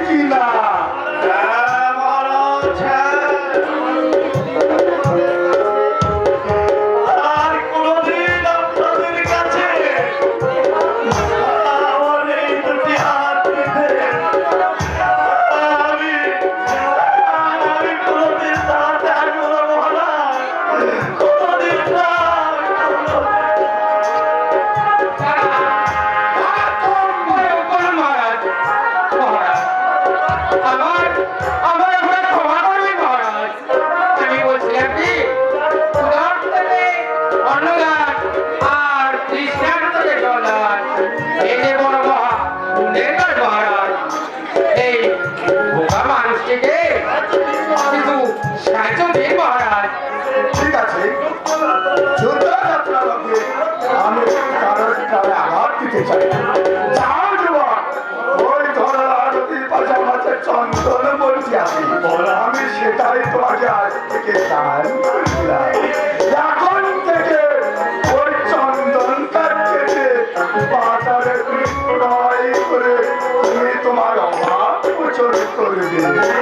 কি না? আর কোনদিন আপনাদের কাছে আমার এই দুটি হাত পেতে আমি আমি কোনদিন তা ত্যাগ করবো না, কোনদিন না। ঠিক আছে, আমি কারোর কারণে আঘাত দিতে চাই না। যাও যুবক, ওই ধরার আরতির পাশে মাছের চন্দন বলছি আছি, আমি সেটাই তোমাকে আজ থেকে দান করলাম। এখন থেকে ওই চন্দন কাঠ কেটে বাজারে বিক্রয় করে তুমি তোমার অভাব প্রচুর করবে।